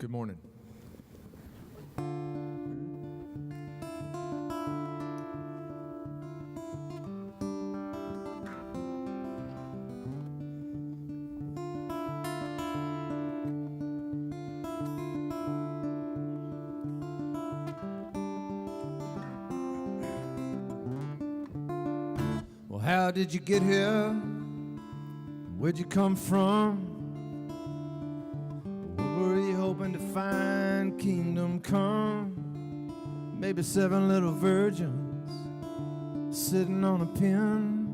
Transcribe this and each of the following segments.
Good morning. Well, how did you get here? Where'd you come from? Were you hoping to find kingdom come? Maybe 7 little virgins sitting on a pin.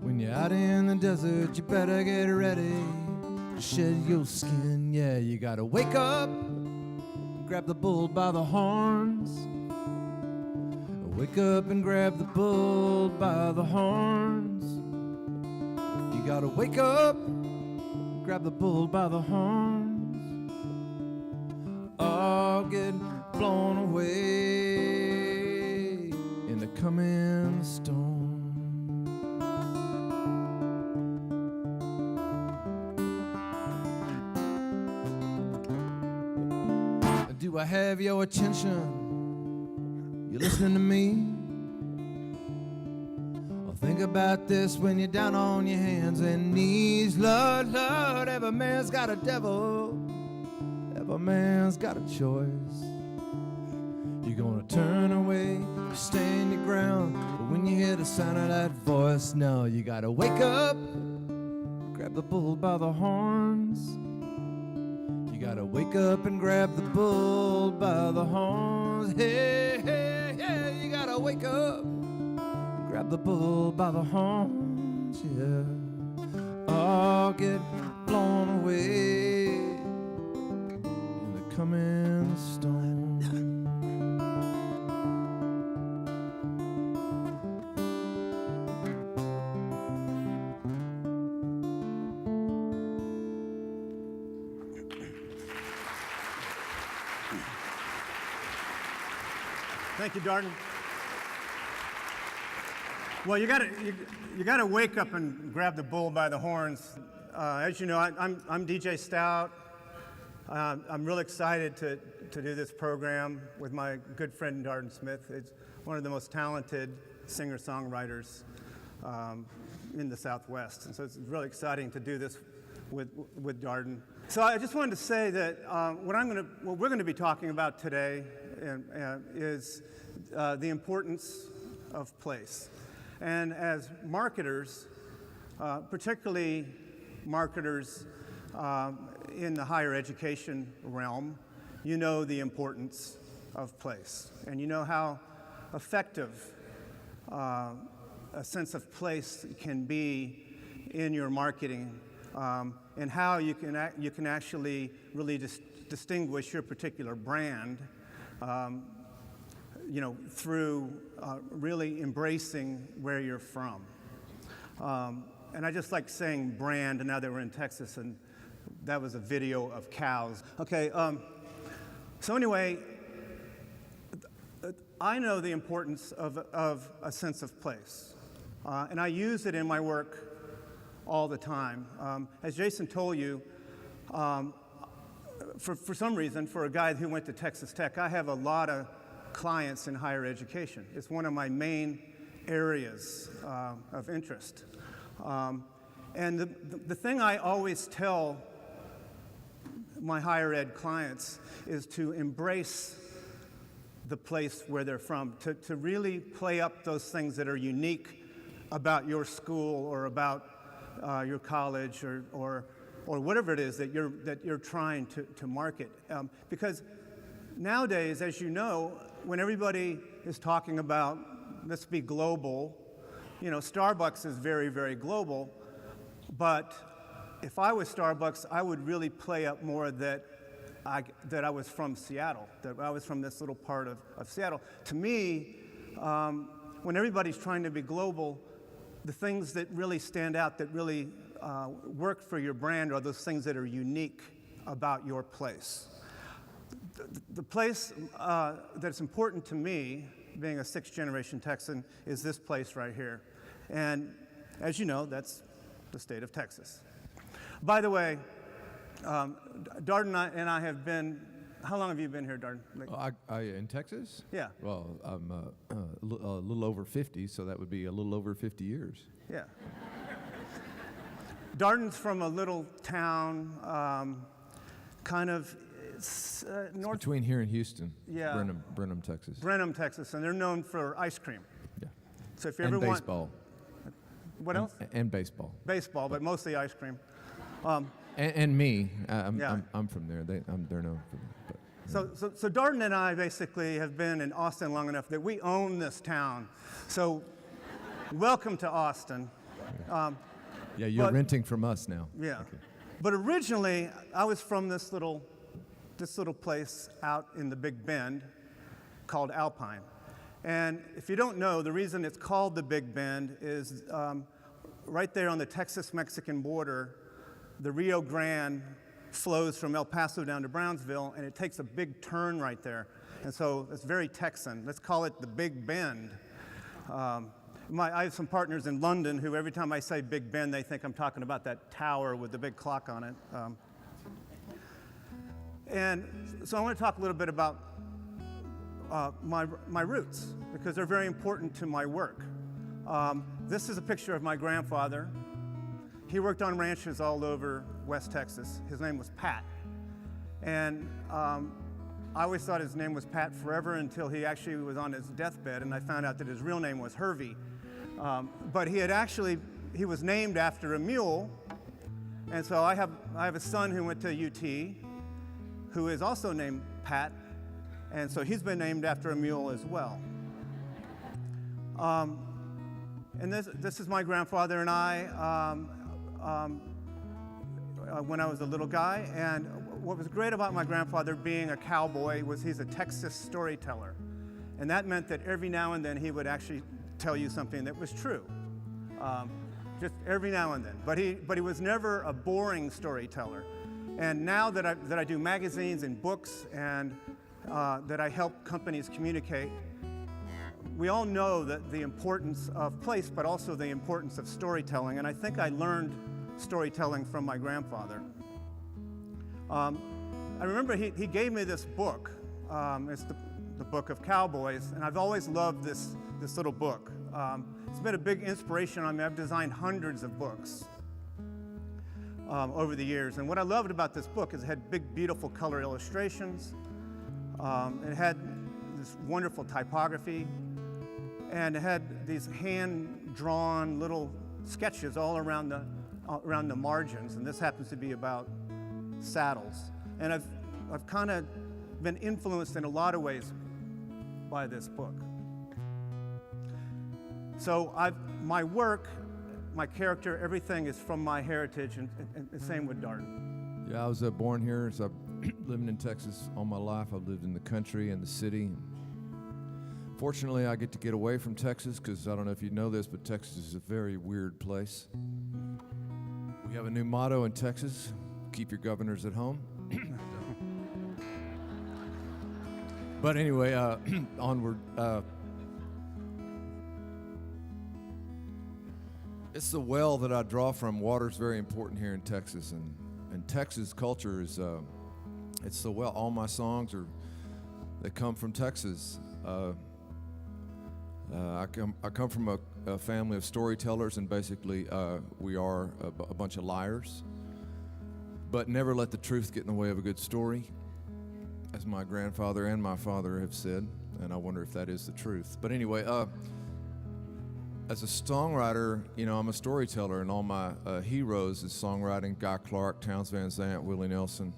When you're out in the desert, you better get ready to shed your skin. Yeah, you gotta wake up, grab the bull by the horns. Wake up and grab the bull by the horns. You gotta wake up, grab the bull by the horns, or get blown away in the coming storm. Do I have your attention? You listening to me? Think about this when you're down on your hands and knees. Lord, Lord, every man's got a devil. Every man's got a choice. You're gonna turn away, you stand your ground. But when you hear the sound of that voice, now you gotta wake up, grab the bull by the horns. You gotta wake up and grab the bull by the horns. Hey, hey, hey, you gotta wake up, grab the bull by the horns, yeah, or get blown away in the coming storm. Thank you, Darden. Well, you gotta wake up and grab the bull by the horns. As you know, I'm DJ Stout. I'm really excited to do this program with my good friend Darden Smith. It's one of the most talented singer-songwriters in the Southwest, and so it's really exciting to do this with Darden. So I just wanted to say that what we're going to be talking about today is the importance of place. And as marketers, particularly marketers in the higher education realm, you know the importance of place. And you know how effective a sense of place can be in your marketing, and how you can actually really distinguish your particular brand through really embracing where you're from. And I just like saying brand, and now that we're in Texas, and that was a video of cows. Okay, so anyway, I know the importance of a sense of place, and I use it in my work all the time. As Jason told you, for some reason, for a guy who went to Texas Tech, I have a lot of clients in higher education. It's one of my main areas of interest. And the thing I always tell my higher ed clients is to embrace the place where they're from, to really play up those things that are unique about your school or about your college or whatever it is that you're trying to market. Because nowadays, as you know, when everybody is talking about let's be global, Starbucks is very, very global, but if I was Starbucks, I would really play up more that I was from Seattle, that I was from this little part of Seattle. To me, when everybody's trying to be global, the things that really stand out, that really work for your brand, are those things that are unique about your place. The place that's important to me, being a 6th-generation Texan, is this place right here. And as you know, that's the state of Texas. By the way, Darden and I have been, how long have you been here, Darden? In Texas? Yeah. Well, I'm a little over 50, so that would be a little over 50 years. Yeah. Darden's from a little town, kind of north. Between here and Houston. Yeah. Brenham, Texas. Brenham, Texas, and they're known for ice cream. Yeah. So if you And ever baseball. What else? And baseball. Baseball, but mostly ice cream. And me. Yeah. I'm from there. They're known for that. But, So Darden and I basically have been in Austin long enough that we own this town. So welcome to Austin. yeah, you're renting from us now. Yeah. Okay. But originally, I was from this little place out in the Big Bend called Alpine. And if you don't know, the reason it's called the Big Bend is right there on the Texas-Mexican border, the Rio Grande flows from El Paso down to Brownsville, and it takes a big turn right there. And so it's very Texan. Let's call it the Big Bend. I have some partners in London who every time I say Big Bend, they think I'm talking about that tower with the big clock on it. And so I want to talk a little bit about my roots, because they're very important to my work. This is a picture of my grandfather. He worked on ranches all over West Texas. His name was Pat. And I always thought his name was Pat forever until he actually was on his deathbed, and I found out that his real name was Hervey. But he was named after a mule. And so I have a son who went to UT, who is also named Pat, and so he's been named after a mule as well. And this is my grandfather and I when I was a little guy. And what was great about my grandfather being a cowboy was he's a Texas storyteller. And that meant that every now and then he would actually tell you something that was true. Just every now and then. But he was never a boring storyteller. And now that I do magazines and books and that I help companies communicate, we all know that the importance of place, but also the importance of storytelling. And I think I learned storytelling from my grandfather. I remember he gave me this book. It's the Book of Cowboys, and I've always loved this little book. It's been a big inspiration on me. I've designed hundreds of books over the years. And what I loved about this book is it had big, beautiful color illustrations. It had this wonderful typography, and it had these hand-drawn little sketches all around the margins. And this happens to be about saddles. And I've kind of been influenced in a lot of ways by this book. So my work, my character, everything is from my heritage, and same with Darden. Yeah, I was born here, so I've lived in Texas all my life. I've lived in the country and the city. Fortunately, I get to get away from Texas because I don't know if you know this, but Texas is a very weird place. We have a new motto in Texas: keep your governors at home. But anyway, onward. It's the well that I draw from. Water's very important here in Texas, and Texas culture is, it's the well. All my songs they come from Texas. I come from a family of storytellers, and basically we are a bunch of liars, but never let the truth get in the way of a good story, as my grandfather and my father have said, and I wonder if that is the truth. But anyway, as a songwriter, I'm a storyteller, and all my heroes is songwriting. Guy Clark, Townes Van Zandt, Willie Nelson,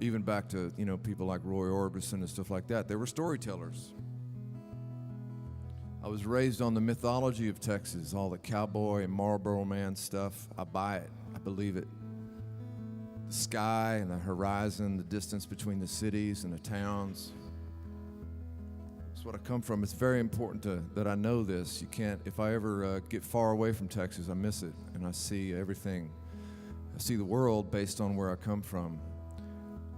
even back to people like Roy Orbison and stuff like that. They were storytellers. I was raised on the mythology of Texas, all the cowboy and Marlboro Man stuff. I buy it. I believe it. The sky and the horizon, the distance between the cities and the towns. That's what I come from. It's very important that I know this. You can't, if I ever get far away from Texas, I miss it, and I see everything. I see the world based on where I come from.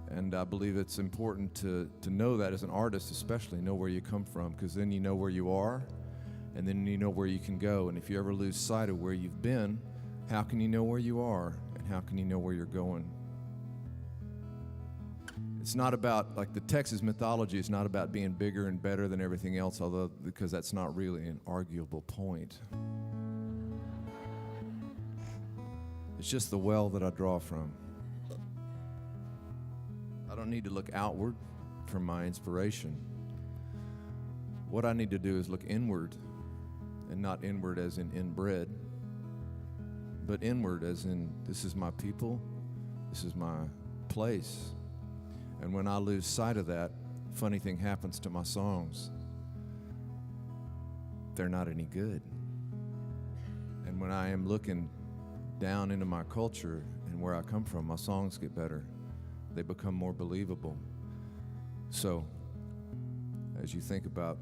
And I believe it's important to know that as an artist, especially know where you come from, because then you know where you are, and then you know where you can go. And if you ever lose sight of where you've been, how can you know where you are, and how can you know where you're going? It's not about, like the Texas mythology is not about being bigger and better than everything else, although, because that's not really an arguable point. It's just the well that I draw from. I don't need to look outward for my inspiration. What I need to do is look inward, and not inward as in inbred, but inward as in this is my people, this is my place. And when I lose sight of that, funny thing happens to my songs. They're not any good. And when I am looking down into my culture and where I come from, my songs get better. They become more believable. So, as you think about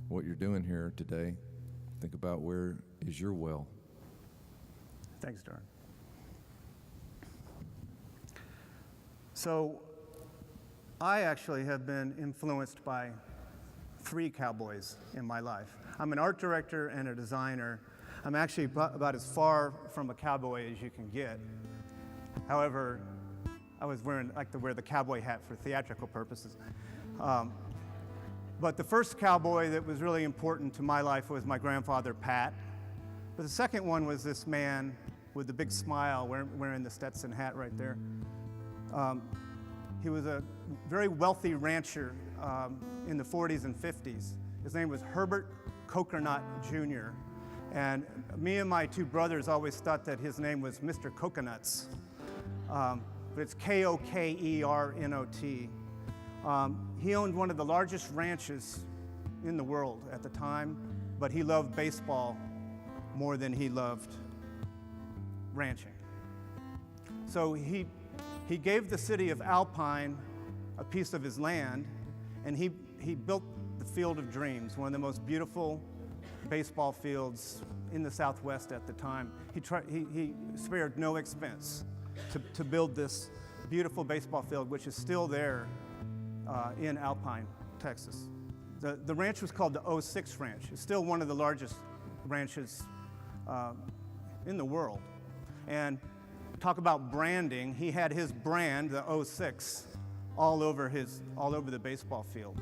what you're doing here today, think about where is your well. Thanks, Darden. So, I actually have been influenced by 3 cowboys in my life. I'm an art director and a designer. I'm actually about as far from a cowboy as you can get. However, I like to wear the cowboy hat for theatrical purposes. But the first cowboy that was really important to my life was my grandfather, Pat. But the second one was this man with the big smile wearing the Stetson hat right there. He was a very wealthy rancher in the 40s and 50s. His name was Herbert Coconut Jr. And me and my 2 brothers always thought that his name was Mr. Coconuts. But it's KokernoT. He owned one of the largest ranches in the world at the time, but he loved baseball more than he loved ranching. So he gave the city of Alpine a piece of his land, and he built the Field of Dreams, one of the most beautiful baseball fields in the Southwest at the time. He spared no expense to build this beautiful baseball field, which is still there in Alpine, Texas. The ranch was called the 06 Ranch. It's still one of the largest ranches in the world. And talk about branding, he had his brand, the 06, all over the baseball field.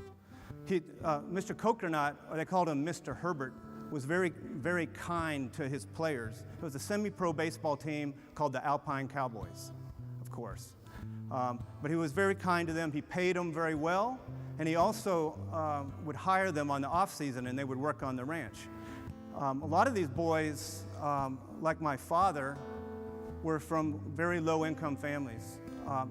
Mr. Coconut, or they called him Mr. Herbert, was very, very kind to his players. It was a semi-pro baseball team called the Alpine Cowboys, of course. But he was very kind to them. He paid them very well, and he also would hire them on the off season, and they would work on the ranch. A lot of these boys, like my father, were from very low-income families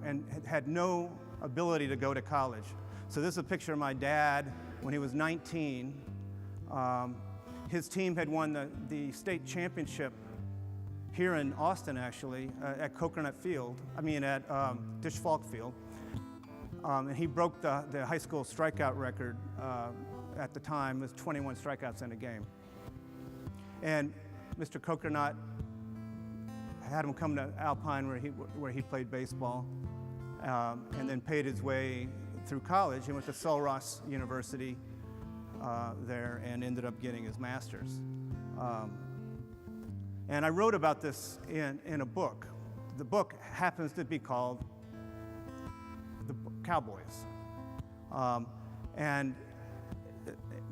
and had no ability to go to college. So this is a picture of my dad when he was 19. His team had won the state championship here in Austin, actually, at Dish Falk Field. And he broke the high school strikeout record at the time. It was 21 strikeouts in a game. And Mr. Coconut had him come to Alpine where he played baseball, and then paid his way through college. He went to Sul Ross University there and ended up getting his master's. And I wrote about this in a book. The book happens to be called The Cowboys. And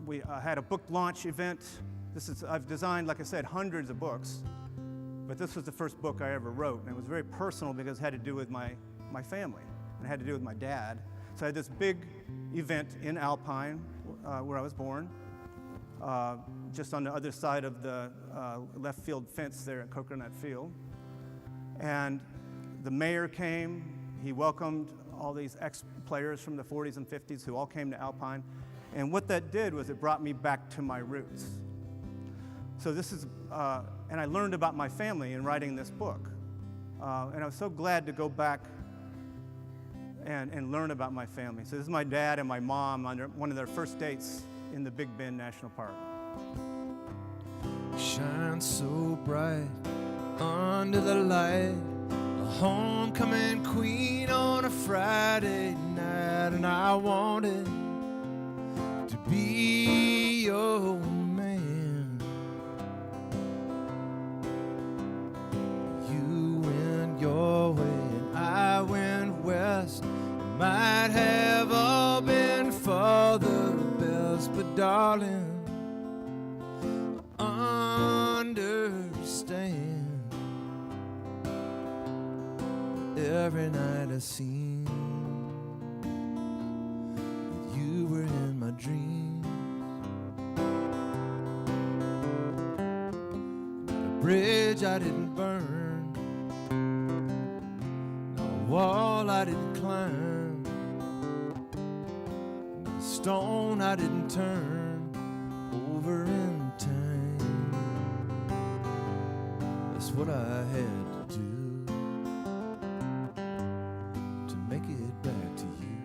we had a book launch event. I've designed, like I said, hundreds of books, but this was the first book I ever wrote, and it was very personal because it had to do with my family, and it had to do with my dad. So I had this big event in Alpine, where I was born, just on the other side of the left field fence there at Coconut Field. And the mayor came. He welcomed all these ex-players from the 40s and 50s who all came to Alpine. And what that did was it brought me back to my roots. So this is, and I learned about my family in writing this book. And I was so glad to go back and learn about my family. So this is my dad and my mom on one of their first dates in the Big Bend National Park. Shine so bright under the light, a homecoming queen on a Friday night, and I wanted to be your man. You went your way and I went west. My darling, understand. Every night I seen that you were in my dreams. Not a bridge I didn't burn, not a wall I didn't climb, not a stone I didn't turn over in time. That's what I had to do to make it back to you.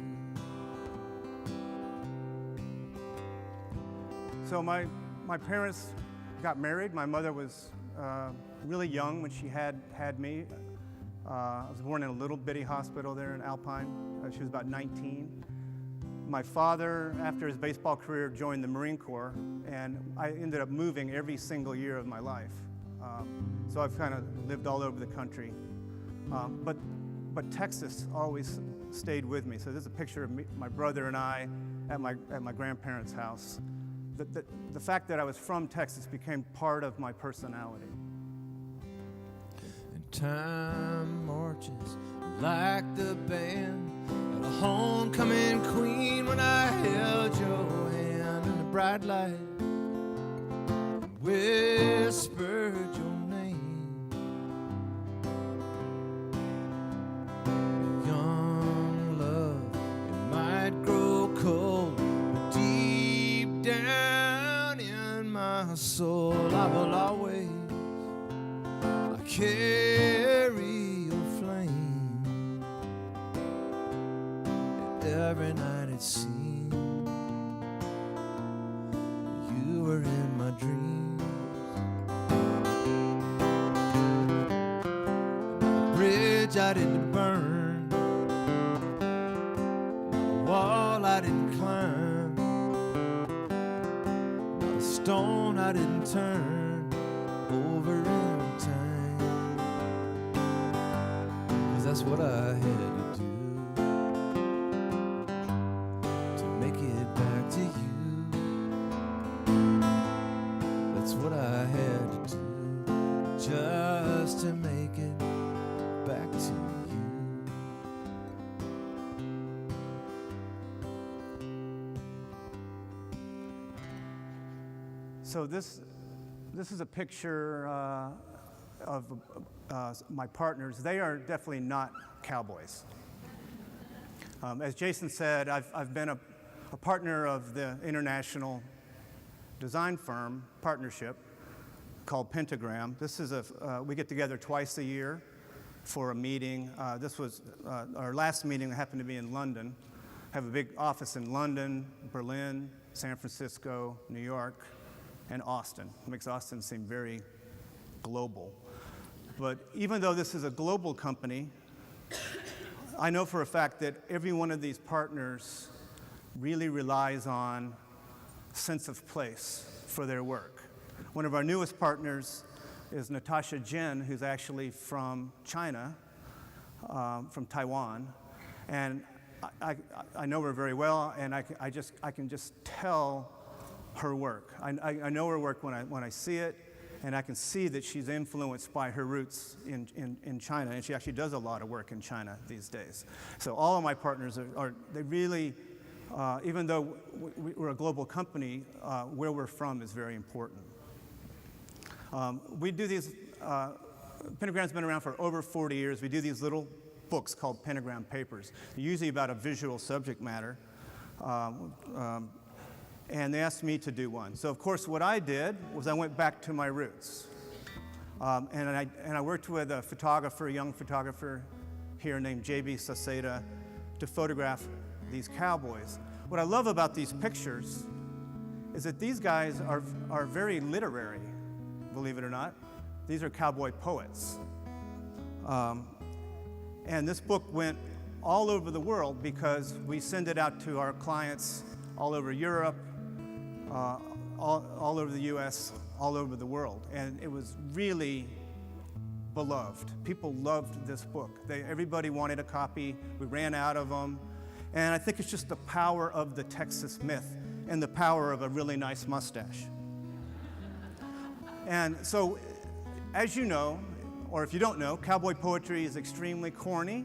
So my parents got married. My mother was really young when she had me. I was born in a little bitty hospital there in Alpine. She was about 19. My father, after his baseball career, joined the Marine Corps, and I ended up moving every single year of my life. So I've kind of lived all over the country. But Texas always stayed with me. So there's a picture of me, my brother and I at my grandparents' house. The fact that I was from Texas became part of my personality. And time marches like the band at a homecoming queen when I held your hand in the bright light and whispered your name. Young love, it might grow cold, but deep down in my soul I will always carry your flame. Every night it seemed you were in my dreams. Not a bridge I didn't burn, not a wall I didn't climb, not a stone I didn't turn over in time. 'Cause that's what I had to do to make it back to you. That's what I had to do just to make it back to you. So this is a picture of my partners. They are definitely not cowboys. As Jason said, I've been a partner of the international design firm partnership called Pentagram. This is we get together twice a year for a meeting. This was our last meeting that happened to be in London. I have a big office in London, Berlin, San Francisco, New York, and Austin. It makes Austin seem very global. But even though this is a global company, I know for a fact that every one of these partners really relies on sense of place for their work. One of our newest partners is Natasha Jen, who's actually from China, from Taiwan. And I know her very well, and I can just tell her work. I know her work when I see it, and I can see that she's influenced by her roots in China, and she actually does a lot of work in China these days. So all of my partners they really, even though we're a global company, where we're from is very important. We do these, Pentagram's been around for over 40 years. We do these little books called Pentagram Papers. They're usually about a visual subject matter. And they asked me to do one. So of course what I did was I went back to my roots. And I worked with a young photographer here named J.B. Saceda to photograph these cowboys. What I love about these pictures is that these guys are very literary, believe it or not. These are cowboy poets. And this book went all over the world because we send it out to our clients all over Europe, all over the U.S., all over the world. And it was really beloved. People loved this book. Everybody wanted a copy. We ran out of them. And I think it's just the power of the Texas myth. and the power of a really nice mustache. And so, as you know, or if you don't know, cowboy poetry is extremely corny.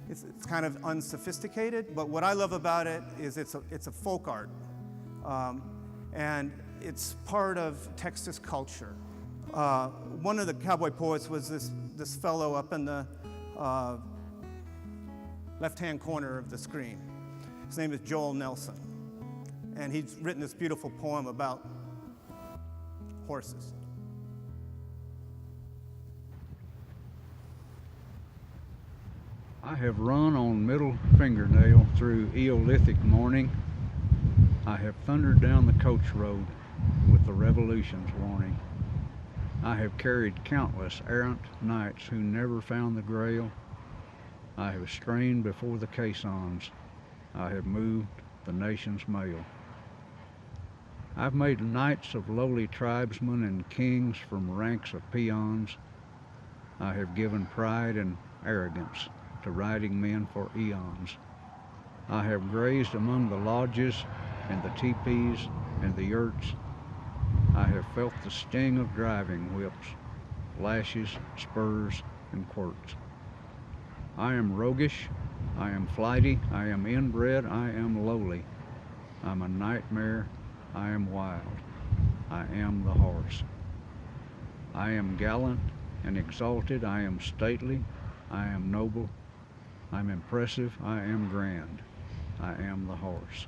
It's kind of unsophisticated, but what I love about it is it's a folk art. And it's part of Texas culture. One of the cowboy poets was this fellow up in the left-hand corner of the screen. His name is Joel Nelson. And he's written this beautiful poem about horses. I have run on middle fingernail through Eolithic morning. I have thundered down the coach road with the revolution's warning. I have carried countless errant knights who never found the grail. I have strained before the caissons. I have moved the nation's mail. I've made knights of lowly tribesmen and kings from ranks of peons. I have given pride and arrogance to riding men for eons. I have grazed among the lodges and the teepees and the yurts. I have felt the sting of driving whips, lashes, spurs, and quirts. I am roguish, I am flighty, I am inbred, I am lowly. I'm a nightmare, I am wild, I am the horse. I am gallant and exalted, I am stately, I am noble, I'm impressive, I am grand, I am the horse.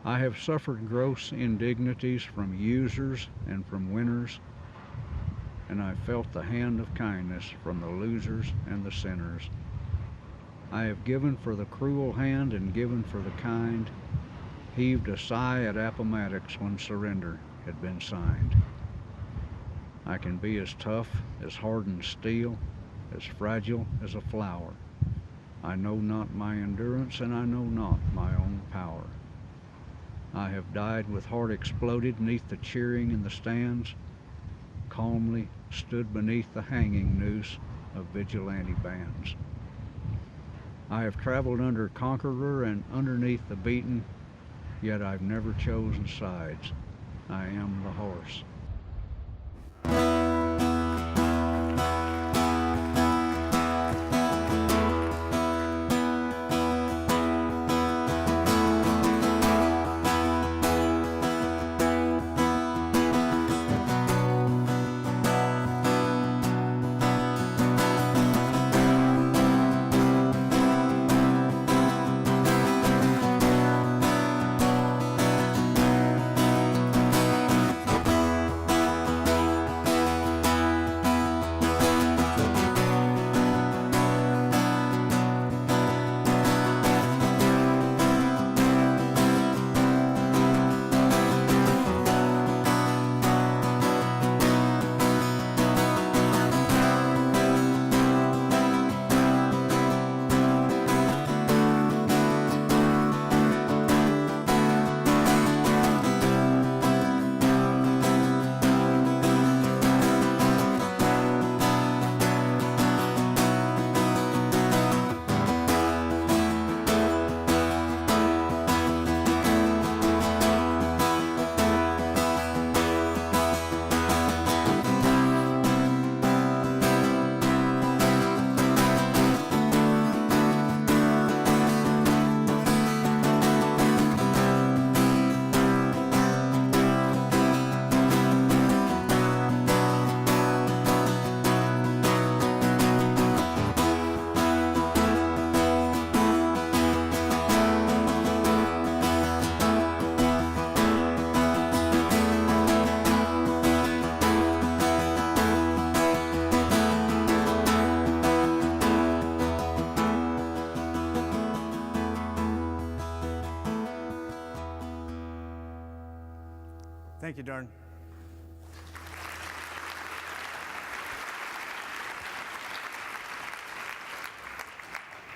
I have suffered gross indignities from users and from winners, and I felt the hand of kindness from the losers and the sinners. I have given for the cruel hand and given for the kind, heaved a sigh at Appomattox when surrender had been signed. I can be as tough as hardened steel, as fragile as a flower. I know not my endurance, and I know not my own power. I have died with heart exploded neath the cheering in the stands, calmly stood beneath the hanging noose of vigilante bands. I have traveled under conqueror and underneath the beaten, yet I've never chosen sides. I am the horse. Thank you, Darden.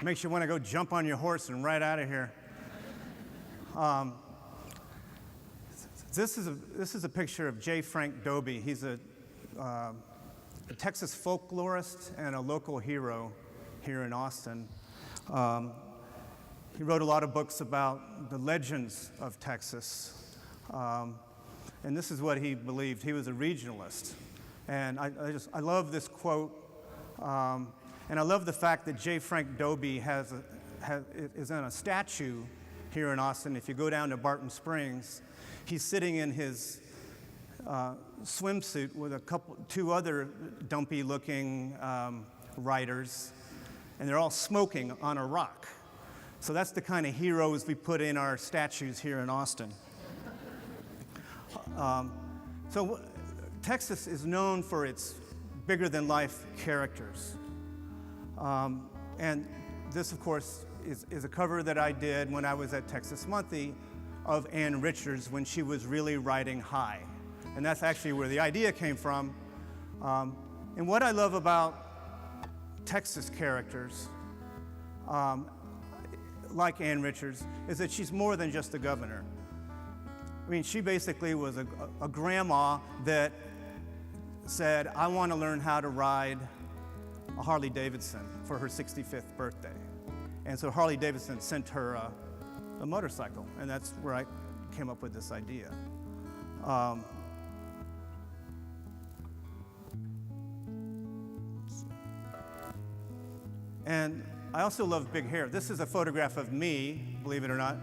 Makes you want to go jump on your horse and ride out of here. This is a picture of J. Frank Dobie. He's a Texas folklorist and a local hero here in Austin. He wrote a lot of books about the legends of Texas. And this is what he believed. He was a regionalist. And I love this quote. And I love the fact that J. Frank Dobie is in a statue here in Austin. If you go down to Barton Springs, he's sitting in his swimsuit with two other dumpy-looking writers, and they're all smoking on a rock. So that's the kind of heroes we put in our statues here in Austin. So Texas is known for its bigger-than-life characters. And this, of course, is a cover that I did when I was at Texas Monthly of Ann Richards when she was really riding high. And that's actually where the idea came from. And what I love about Texas characters, like Ann Richards, is that she's more than just a governor. I mean, she basically was a grandma that said, I want to learn how to ride a Harley Davidson for her 65th birthday. And so Harley Davidson sent her a motorcycle, and that's where I came up with this idea. And I also love big hair. This is a photograph of me, believe it or not,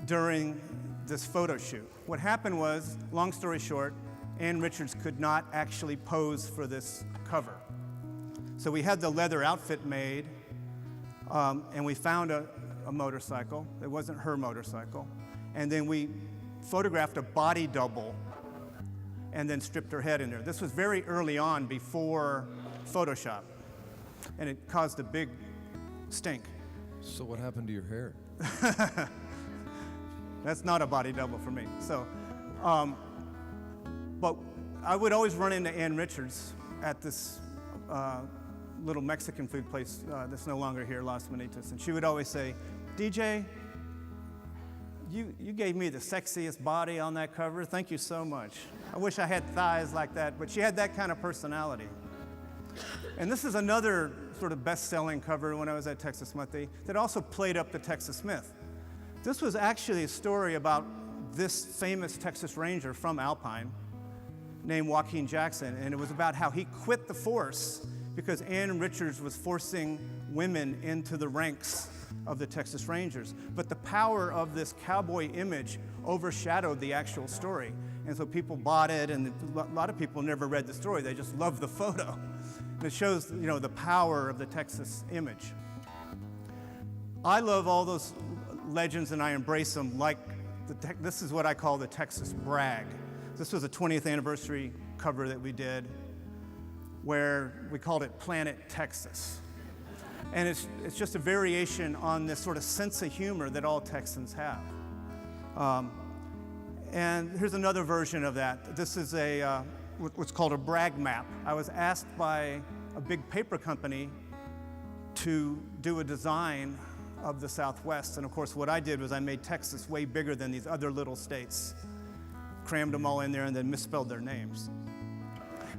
during this photo shoot. What happened was, long story short, Ann Richards could not actually pose for this cover. So we had the leather outfit made, and we found a motorcycle. It wasn't her motorcycle. And then we photographed a body double and then stripped her head in there. This was very early on, before Photoshop, and it caused a big stink. So what happened to your hair? That's not a body double for me. So, but I would always run into Ann Richards at this little Mexican food place that's no longer here, Las Manitas, and she would always say, DJ, you gave me the sexiest body on that cover. Thank you so much. I wish I had thighs like that, but she had that kind of personality. And this is another sort of best-selling cover when I was at Texas Monthly that also played up the Texas myth. This was actually a story about this famous Texas Ranger from Alpine named Joaquin Jackson, and it was about how he quit the force because Ann Richards was forcing women into the ranks of the Texas Rangers. But the power of this cowboy image overshadowed the actual story. And so people bought it, and a lot of people never read the story. They just loved the photo. And it shows, the power of the Texas image. I love all those legends, and I embrace them like this is what I call the Texas brag. This was a 20th anniversary cover that we did where we called it Planet Texas. And it's just a variation on this sort of sense of humor that all Texans have. And here's another version of that. This is what's called a brag map. I was asked by a big paper company to do a design of the Southwest. And of course, what I did was I made Texas way bigger than these other little states, crammed them all in there, and then misspelled their names.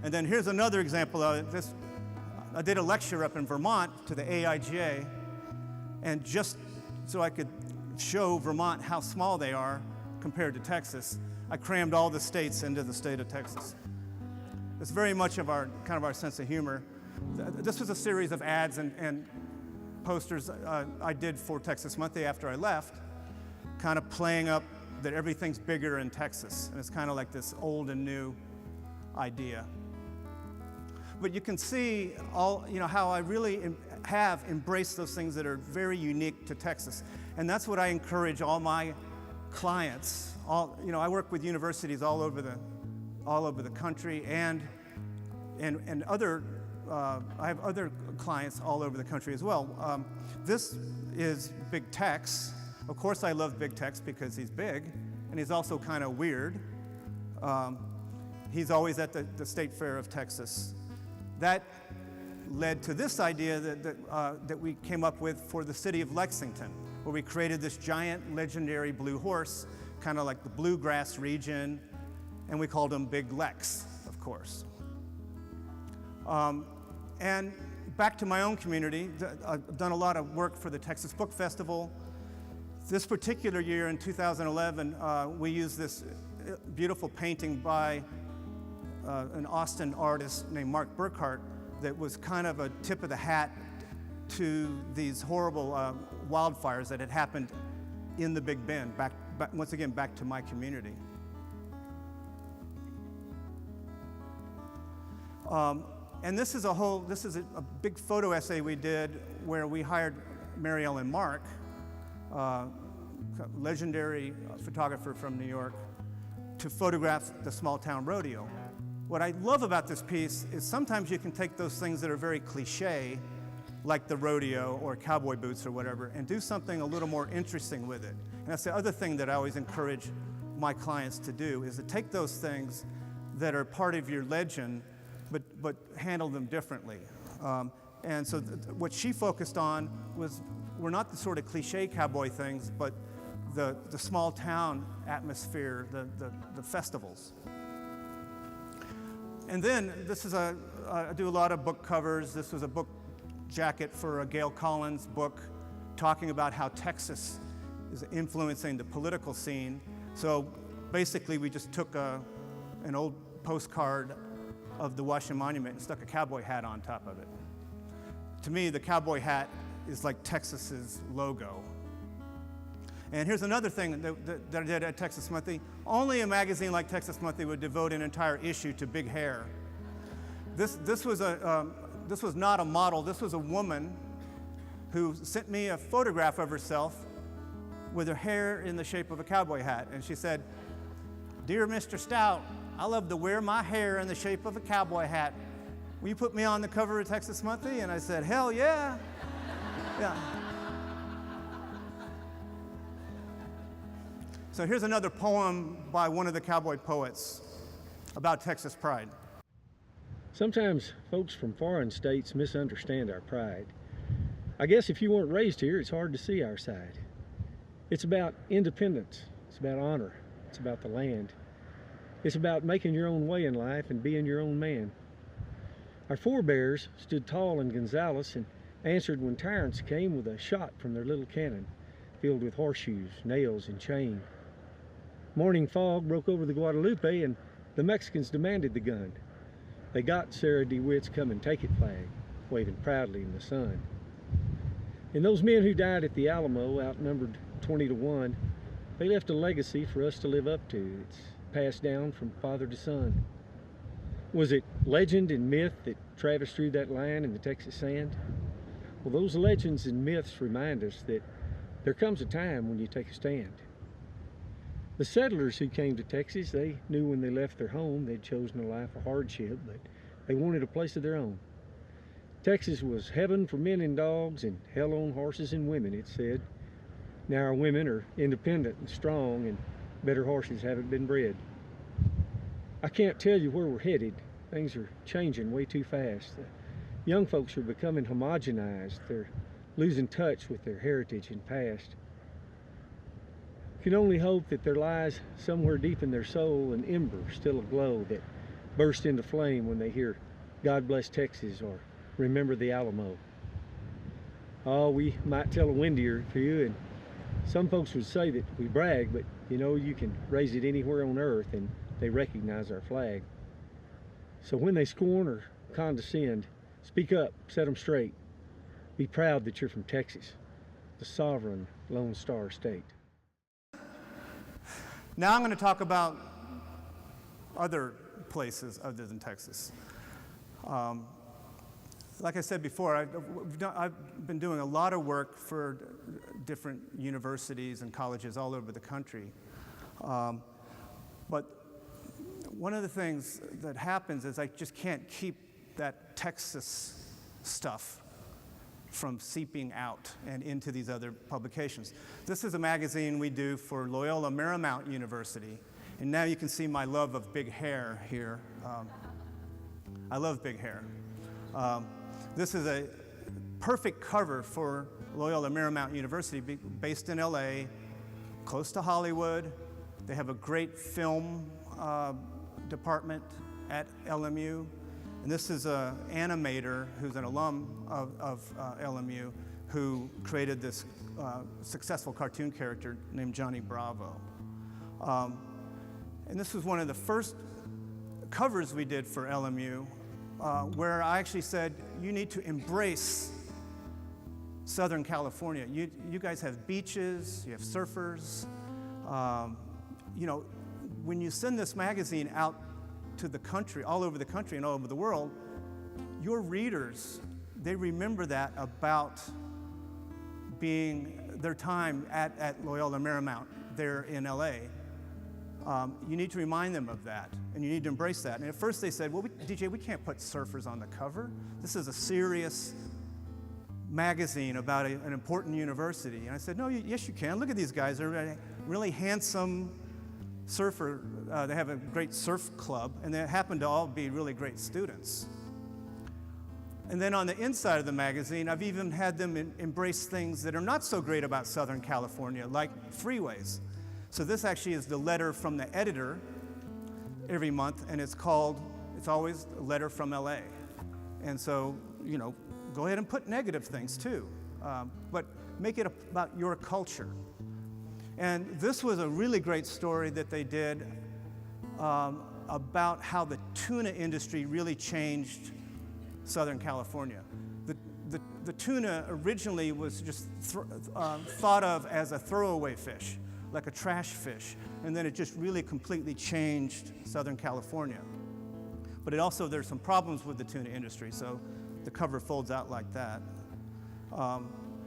And then here's another example of it. I did a lecture up in Vermont to the AIGA, and just so I could show Vermont how small they are compared to Texas, I crammed all the states into the state of Texas. It's very much of our sense of humor. This was a series of ads and posters I did for Texas Monthly after I left, kind of playing up that everything's bigger in Texas, and it's kind of like this old and new idea. But you can see how I really have embraced those things that are very unique to Texas, and that's what I encourage all my clients. I work with universities all over the country, and other. I have other clients all over the country as well. This is Big Tex. Of course, I love Big Tex because he's big, and he's also kind of weird. He's always at the State Fair of Texas. That led to this idea that we came up with for the city of Lexington, where we created this giant legendary blue horse, kind of like the bluegrass region, and we called him Big Lex, of course. And back to my own community, I've done a lot of work for the Texas Book Festival. This particular year in 2011, we used this beautiful painting by an Austin artist named Mark Burkhart that was kind of a tip of the hat to these horrible wildfires that had happened in the Big Bend, once again, back to my community. And this is a big photo essay we did where we hired Mary Ellen Mark, legendary photographer from New York, to photograph the small town rodeo. What I love about this piece is sometimes you can take those things that are very cliche, like the rodeo or cowboy boots or whatever, and do something a little more interesting with it. And that's the other thing that I always encourage my clients to do, is to take those things that are part of your legend, but handle them differently. And so what she focused on were not the sort of cliche cowboy things, but the small town atmosphere, the festivals. And then I do a lot of book covers. This was a book jacket for a Gail Collins book talking about how Texas is influencing the political scene. So basically we just took an old postcard of the Washington Monument and stuck a cowboy hat on top of it. To me, the cowboy hat is like Texas's logo. And here's another thing that I did at Texas Monthly. Only a magazine like Texas Monthly would devote an entire issue to big hair. This was not a model. This was a woman who sent me a photograph of herself with her hair in the shape of a cowboy hat. And she said, "Dear Mr. Stout, I love to wear my hair in the shape of a cowboy hat. Will you put me on the cover of Texas Monthly?" And I said, "Hell yeah." Yeah. So here's another poem by one of the cowboy poets about Texas pride. Sometimes folks from foreign states misunderstand our pride. I guess if you weren't raised here, it's hard to see our side. It's about independence. It's about honor. It's about the land. It's about making your own way in life and being your own man. Our forebears stood tall in Gonzales and answered when tyrants came with a shot from their little cannon, filled with horseshoes, nails, and chain. Morning fog broke over the Guadalupe and the Mexicans demanded the gun. They got Sarah DeWitt's "Come and Take It" flag, waving proudly in the sun. And those men who died at the Alamo, outnumbered 20 to 1, they left a legacy for us to live up to. It's passed down from father to son. Was it legend and myth that traversed through that line in the Texas sand? Well, those legends and myths remind us that there comes a time when you take a stand. The settlers who came to Texas, they knew when they left their home they'd chosen a life of hardship, but they wanted a place of their own. Texas was heaven for men and dogs and hell on horses and women, it said. Now our women are independent and strong, and better horses haven't been bred. I can't tell you where we're headed. Things are changing way too fast. The young folks are becoming homogenized. They're losing touch with their heritage and past. You can only hope that there lies somewhere deep in their soul an ember still aglow that bursts into flame when they hear "God Bless Texas" or "Remember the Alamo." Oh, we might tell a windier few, and some folks would say that we brag, but you know, you can raise it anywhere on earth and they recognize our flag. So when they scorn or condescend, speak up, set them straight. Be proud that you're from Texas, the sovereign Lone Star State. Now I'm going to talk about other places other than Texas. Like I said before, I've been doing a lot of work for different universities and colleges all over the country. But one of the things that happens is I just can't keep that Texas stuff from seeping out and into these other publications. This is a magazine we do for Loyola Marymount University, and now you can see my love of big hair here. I love big hair. This is a perfect cover for Loyola Marymount University, based in LA, close to Hollywood. They have a great film department at LMU. And this is an animator who's an alum of LMU who created this successful cartoon character named Johnny Bravo. And this was one of the first covers we did for LMU where I actually said, you need to embrace Southern California. You guys have beaches, you have surfers. You know, when you send this magazine out to the country, all over the country and all over the world, your readers, they remember that about being their time at Loyola Marymount there in LA. You need to remind them of that, and you need to embrace that. And at first they said, well, DJ, we can't put surfers on the cover. This is a serious magazine about an important university. And I said, no, yes, you can. Look at these guys. They're really handsome surfer. They have a great surf club, and they happen to all be really great students. And then on the inside of the magazine, I've even had them embrace things that are not so great about Southern California, like freeways. So this actually is the letter from the editor every month, and it's always a letter from LA. And so, you know, go ahead and put negative things too, but make it about your culture. And this was a really great story that they did about how the tuna industry really changed Southern California. The tuna originally was just thought of as a throwaway fish, like a trash fish, and then it just really completely changed Southern California. But there's some problems with the tuna industry, so the cover folds out like that.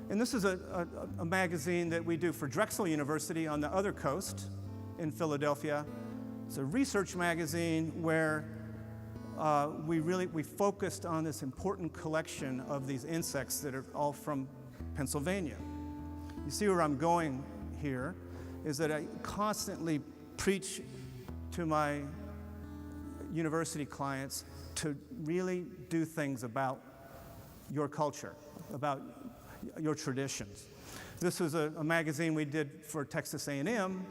And this is a magazine that we do for Drexel University on the other coast in Philadelphia. It's a research magazine where we focused on this important collection of these insects that are all from Pennsylvania. You see where I'm going here is that I constantly preach to my university clients to really do things about your culture, about your traditions. This was a magazine we did for Texas A&M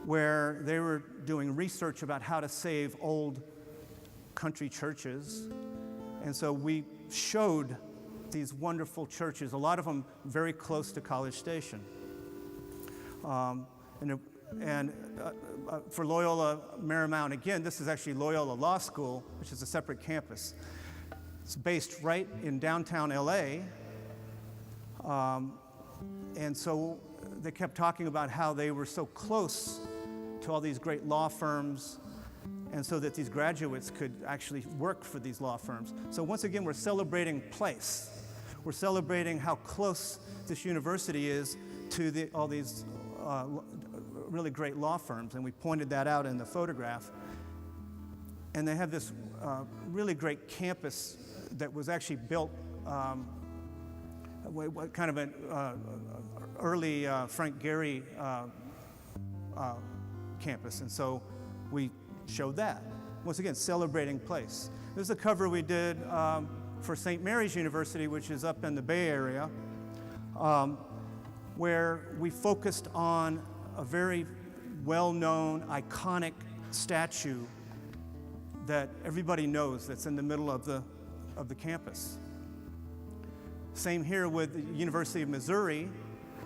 where they were doing research about how to save old country churches. And so we showed these wonderful churches, a lot of them very close to College Station. For Loyola Marymount, again, this is actually Loyola Law School, which is a separate campus. It's based right in downtown LA. And so they kept talking about how they were so close to all these great law firms, and so that these graduates could actually work for these law firms. So once again, we're celebrating place. We're celebrating how close this university is to all these really great law firms, and we pointed that out in the photograph. And they have this really great campus that was actually built kind of an early Frank Gehry campus, and so we showed that. Once again, celebrating place. This is a cover we did for St. Mary's University, which is up in the Bay Area, where we focused on a very well-known, iconic statue that everybody knows that's in the middle of the campus. Same here with the University of Missouri.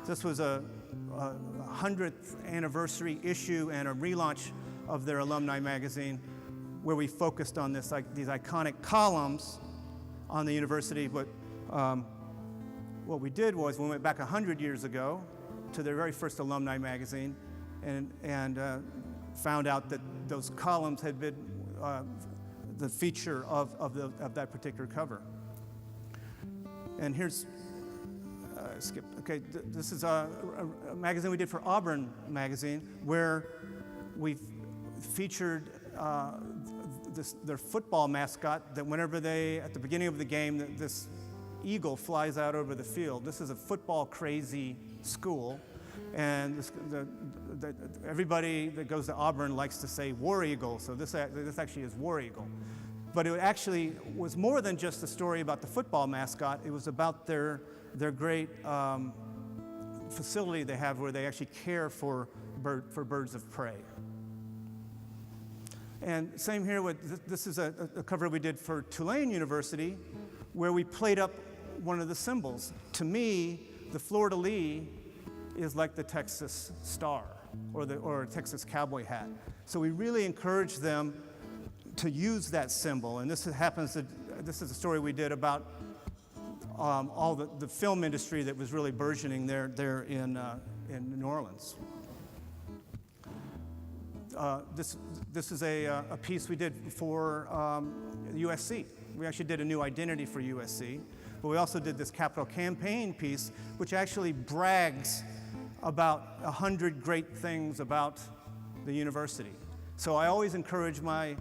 This was a 100th anniversary issue and a relaunch of their alumni magazine, where we focused on these iconic columns on the university. But what we did was we went back 100 years ago to their very first alumni magazine, and found out that those columns had been the feature of that particular cover. And here's, skip. Okay, this is a magazine we did for Auburn Magazine, where we featured their football mascot, that whenever at the beginning of the game, this eagle flies out over the field. This is a football crazy school, and everybody that goes to Auburn likes to say War Eagle, so this actually is War Eagle. But it actually was more than just a story about the football mascot. It was about their great facility they have where they actually care for birds of prey. And same here with, this is a cover we did for Tulane University, where we played up one of the symbols. To me, the fleur-de-lis is like the Texas star or a Texas cowboy hat. So we really encourage them to use that symbol. And this is a story we did about all the film industry that was really burgeoning there in New Orleans. This is a piece we did for USC. We actually did a new identity for USC, but we also did this capital campaign piece, which actually brags about 100 great things about the university. So I always encourage my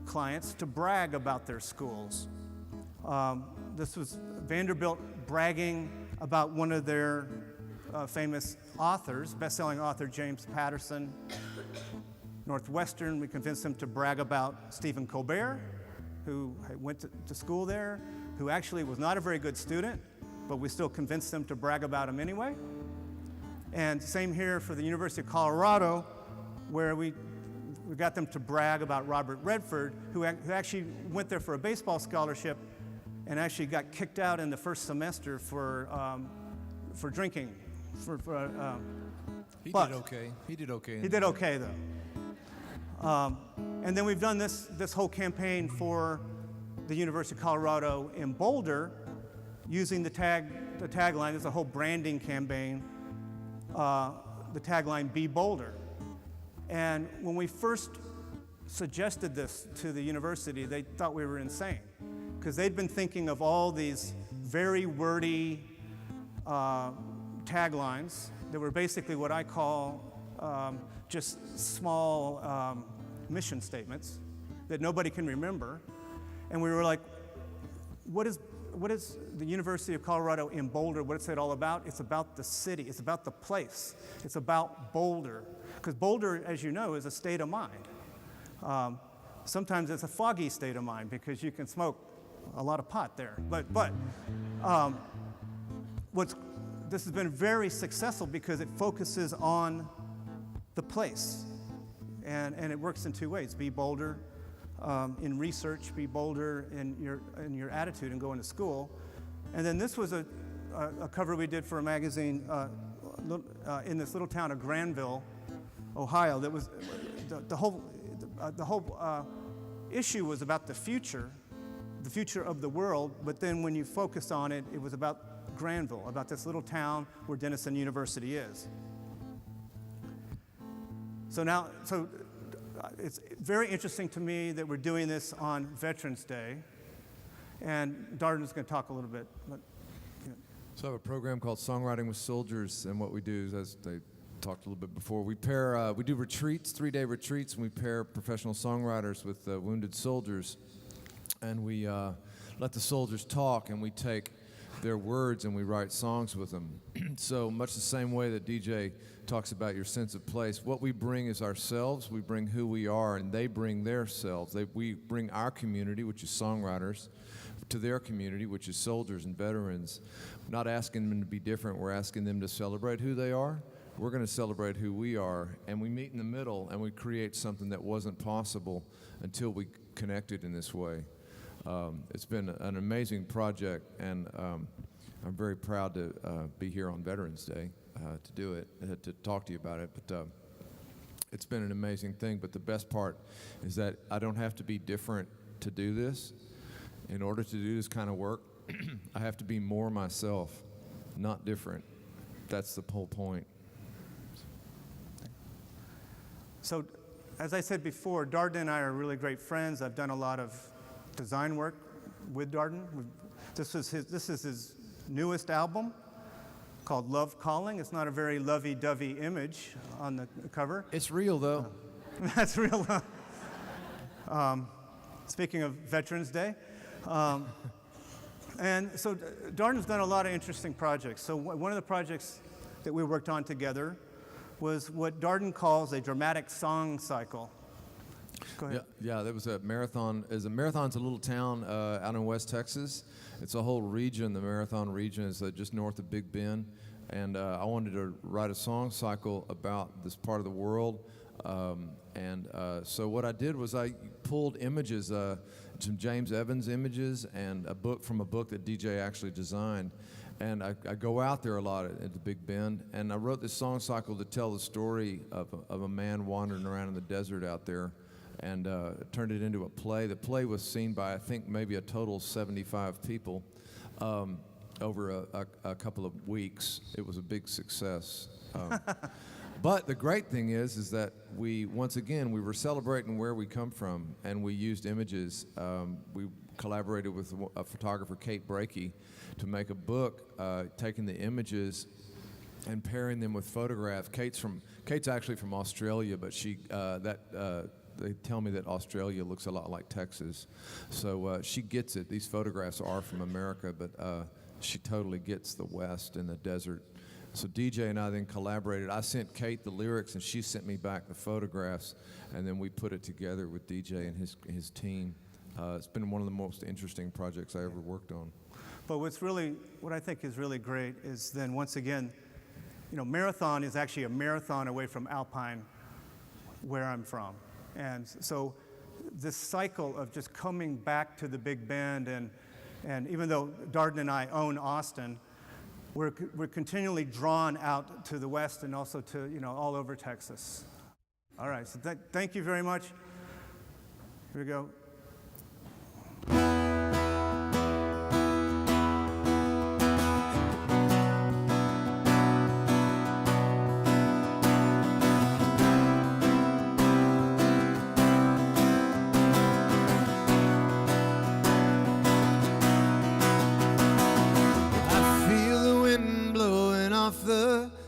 clients to brag about their schools. This was Vanderbilt bragging about one of their famous authors, best-selling author James Patterson. Northwestern, we convinced them to brag about Stephen Colbert, who went to school there, who actually was not a very good student, but we still convinced them to brag about him anyway. And same here for the University of Colorado, where we got them to brag about Robert Redford, who actually went there for a baseball scholarship and actually got kicked out in the first semester for drinking. He did okay. He did okay. He did okay, though. And then we've done this whole campaign for the University of Colorado in Boulder, using the tagline. There's a whole branding campaign. The tagline, "Be Boulder." And when we first suggested this to the university, they thought we were insane, because they'd been thinking of all these very wordy taglines that were basically what I call just small mission statements that nobody can remember. And we were like, what is the University of Colorado in Boulder, what is it all about? It's about the city, it's about the place, it's about Boulder. Because Boulder, as you know, is a state of mind. Sometimes it's a foggy state of mind because you can smoke a lot of pot there. But this has been very successful because it focuses on the place. And it works in two ways. Be bolder in research, be bolder in your attitude and going to school. And then this was a cover we did for a magazine in this little town of Granville, Ohio. That was the whole issue was about the future of the world. But then when you focus on it, it was about Granville, about this little town where Denison University is. So it's very interesting to me that we're doing this on Veterans Day, and Darden's going to talk a little bit. So I have a program called Songwriting with Soldiers, and what we do is, as they talked a little bit before, we do retreats, 3-day retreats, and we pair professional songwriters with wounded soldiers, and we let the soldiers talk, and we take their words and we write songs with them. So much the same way that DJ talks about your sense of place, what we bring is ourselves, we bring who we are, and they bring their selves. We bring our community, which is songwriters, to their community, which is soldiers and veterans. We're not asking them to be different, we're asking them to celebrate who they are. We're going to celebrate who we are, and we meet in the middle and we create something that wasn't possible until we connected in this way. It's been an amazing project, and I'm very proud to be here on Veterans Day to do it, to talk to you about it. But it's been an amazing thing. But the best part is that I don't have to be different to do this. In order to do this kind of work, I have to be more myself, not different. That's the whole point. So, as I said before, Darden and I are really great friends. I've done a lot of design work with Darden. This is his newest album called Love Calling. It's not a very lovey-dovey image on the cover. It's real, though. That's real. Speaking of Veterans Day. And so Darden's done a lot of interesting projects. So one of the projects that we worked on together was what Darden calls a dramatic song cycle. Go ahead. Yeah, there was a marathon. Marathon's a little town out in West Texas. It's a whole region. The Marathon region is just north of Big Bend. And I wanted to write a song cycle about this part of the world. So what I did was I pulled images, some James Evans images, and a book that DJ actually designed. And I go out there a lot at the Big Bend, and I wrote this song cycle to tell the story of a man wandering around in the desert out there, and turned it into a play. The play was seen by, I think, maybe a total of 75 people over a couple of weeks. It was a big success. But the great thing is that we were celebrating where we come from, and we used images. We collaborated with a photographer, Kate Brakey, to make a book, taking the images and pairing them with photographs. Kate's actually from Australia, but they tell me that Australia looks a lot like Texas. So she gets it. These photographs are from America, but she totally gets the West and the desert. So DJ and I then collaborated. I sent Kate the lyrics, and she sent me back the photographs, and then we put it together with DJ and his team. It's been one of the most interesting projects I ever worked on. But what I think is really great is then once again, marathon is actually a marathon away from Alpine, where I'm from. And so this cycle of just coming back to the Big Bend, and even though Darden and I own Austin, we're continually drawn out to the west and also to, all over Texas. All right, so thank you very much. Here we go.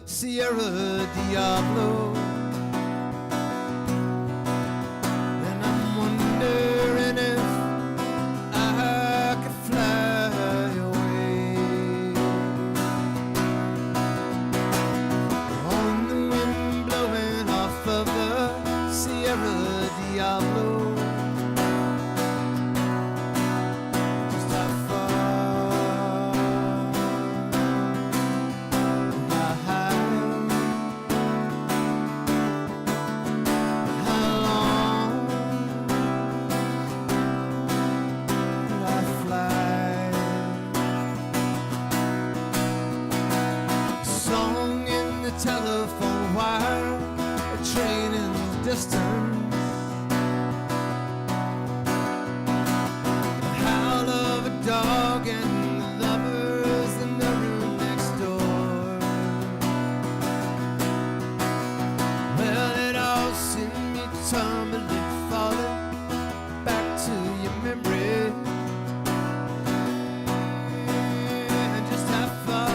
Sierra Diablo, and I'm wondering if I could fly away on the wind blowing off of the Sierra Diablo. Telephone wire, a train in the distance, the howl of a dog and the lovers in the room next door. Well, it all seemed me tumbling, falling back to your memory. And just how far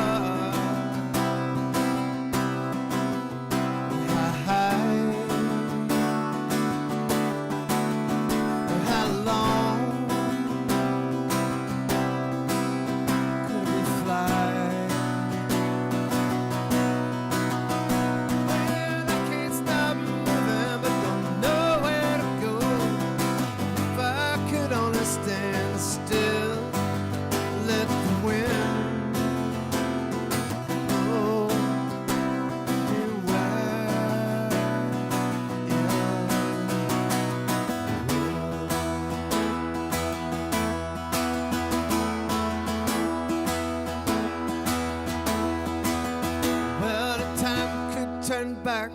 back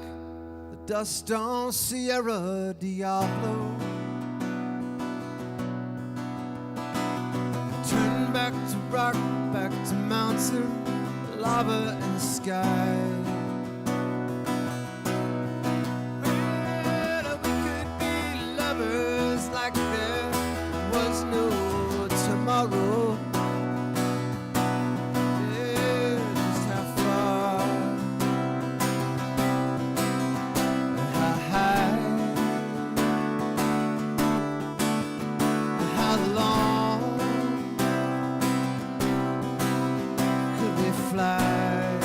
the dust on Sierra Diablo. Turn back to rock, back to mountain, lava and sky. Well, we could be lovers like there was no tomorrow. Fly.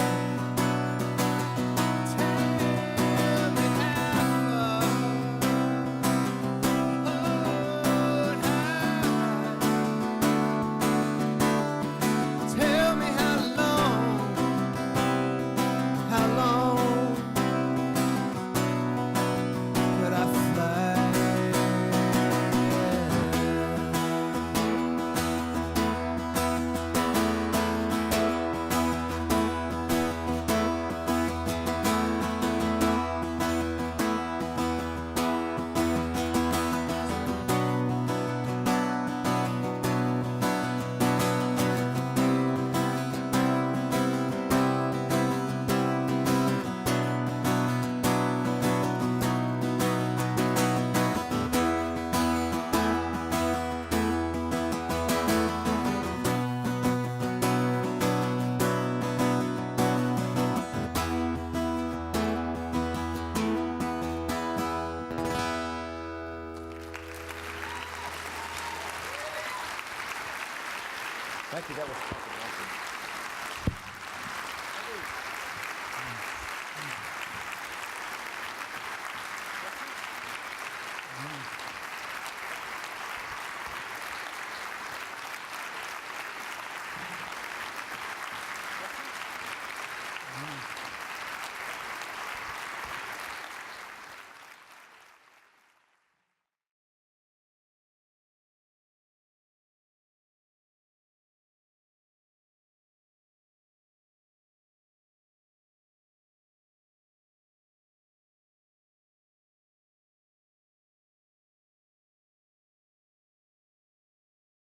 Thank you. That was